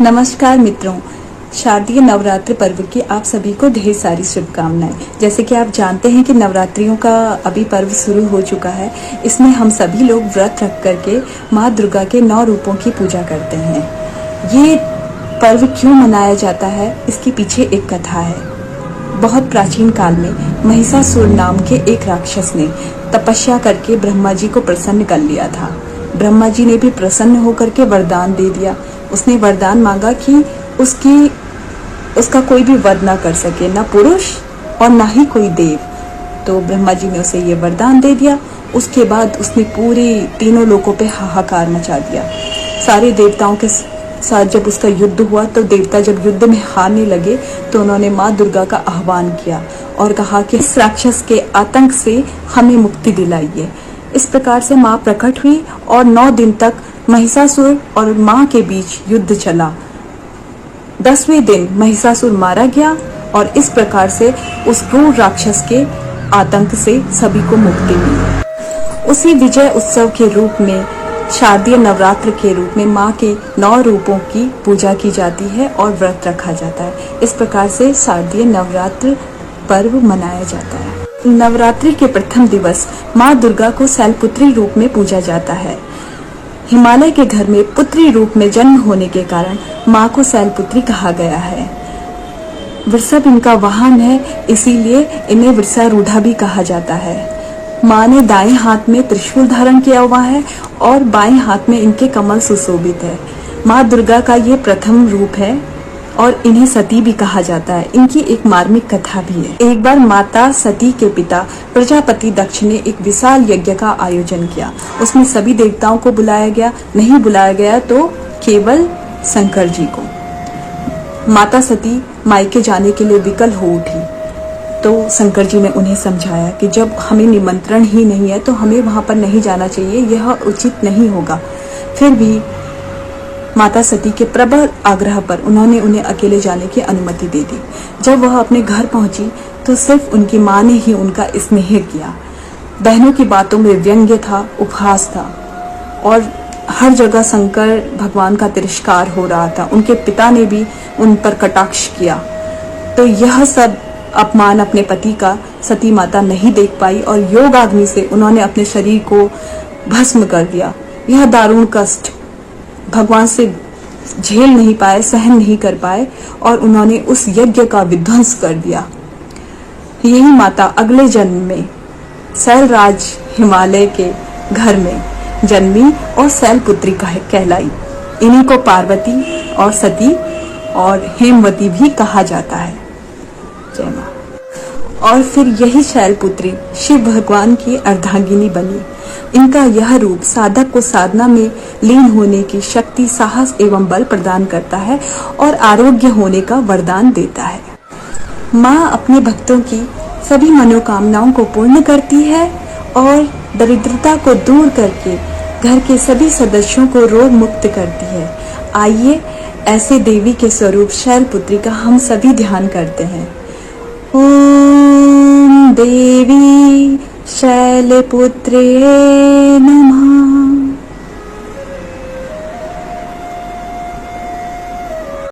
नमस्कार मित्रों, शारदीय नवरात्र पर्व की आप सभी को ढेर सारी शुभकामनाएं। जैसे कि आप जानते हैं कि नवरात्रियों का अभी पर्व शुरू हो चुका है। इसमें हम सभी लोग व्रत रख करके माँ दुर्गा के 9 रूपों की पूजा करते हैं। ये पर्व क्यों मनाया जाता है, इसके पीछे एक कथा है। बहुत प्राचीन काल में महिषासुर नाम के एक राक्षस ने तपस्या करके ब्रह्मा जी को प्रसन्न कर लिया था। ब्रह्मा जी ने भी प्रसन्न होकर के वरदान दे दिया। उसने वरदान मांगा कि उसका कोई भी वध ना कर सके, ना पुरुष और ना ही कोई देव। तो ब्रह्मा जी ने उसे ये वरदान दे दिया। उसके बाद उसने पूरे तीनों लोकों पे हाहाकार मचा दिया। सारे देवताओं के साथ जब उसका युद्ध हुआ तो देवता जब युद्ध में हारने लगे तो उन्होंने माँ दुर्गा का आह्वान किया और कहा कि इस राक्षस के आतंक से हमें मुक्ति दिलाइए। इस प्रकार से माँ प्रकट हुई और 9 दिन तक महिषासुर और माँ के बीच युद्ध चला। 10वें दिन महिषासुर मारा गया और इस प्रकार से उस क्रूर राक्षस के आतंक से सभी को मुक्ति मिली। उसी विजय उत्सव के रूप में शारदीय नवरात्र के रूप में माँ के 9 रूपों की पूजा की जाती है और व्रत रखा जाता है। इस प्रकार से शारदीय नवरात्र पर्व मनाया जाता है। नवरात्रि के प्रथम दिवस माँ दुर्गा को शैलपुत्री रूप में पूजा जाता है। हिमालय के घर में पुत्री रूप में जन्म होने के कारण माँ को शैलपुत्री कहा गया है। वृषभ इनका वाहन है, इसीलिए इन्हें वृषारूढ़ा भी कहा जाता है। माँ ने दाएं हाथ में त्रिशूल धारण किया हुआ है और बाएं हाथ में इनके कमल सुशोभित है। माँ दुर्गा का ये प्रथम रूप है और इन्हें सती भी कहा जाता है। इनकी एक मार्मिक कथा भी है। एक बार माता सती के पिता प्रजापति दक्ष ने एक विशाल यज्ञ का आयोजन किया। उसमें सभी देवताओं को बुलाया गया, नहीं बुलाया गया तो केवल शंकर जी को। माता सती मायके जाने के लिए विकल हो उठी तो शंकर जी ने उन्हें समझाया कि जब हमें निमंत्रण ही नहीं है तो हमें वहां पर नहीं जाना चाहिए, यह उचित नहीं होगा। फिर भी माता सती के प्रबल आग्रह पर उन्होंने उन्हें अकेले जाने की अनुमति दे दी। जब वह अपने घर पहुंची तो सिर्फ उनकी माँ ने ही उनका स्नेह किया। बहनों की बातों में व्यंग्य था, उपहास था और हर जगह शंकर भगवान का तिरस्कार हो रहा था। उनके पिता ने भी उन पर कटाक्ष किया। तो यह सब अपमान अपने पति का सती माता नहीं देख पाई और योगाग्नि से उन्होंने अपने शरीर को भस्म कर दिया। यह दारुण कष्ट भगवान से झेल नहीं पाए, सहन नहीं कर पाए और उन्होंने उस यज्ञ का विध्वंस कर दिया। यही माता अगले जन्म में शैलराज हिमालय के घर में जन्मी और शैलपुत्री कहलाई। इन्हीं को पार्वती और सती और हेमवती भी कहा जाता है। जय मां। और फिर यही शैलपुत्री शिव भगवान की अर्धांगिनी बनी। इनका यह रूप साधक को साधना में लीन होने की शक्ति, साहस एवं बल प्रदान करता है और आरोग्य होने का वरदान देता है। माँ अपने भक्तों की सभी मनोकामनाओं को पूर्ण करती है और दरिद्रता को दूर करके घर के सभी सदस्यों को रोग मुक्त करती है। आइए ऐसे देवी के स्वरूप शैलपुत्री का हम सभी ध्यान करते हैं। ओम देवी शैलपुत्रे नमः।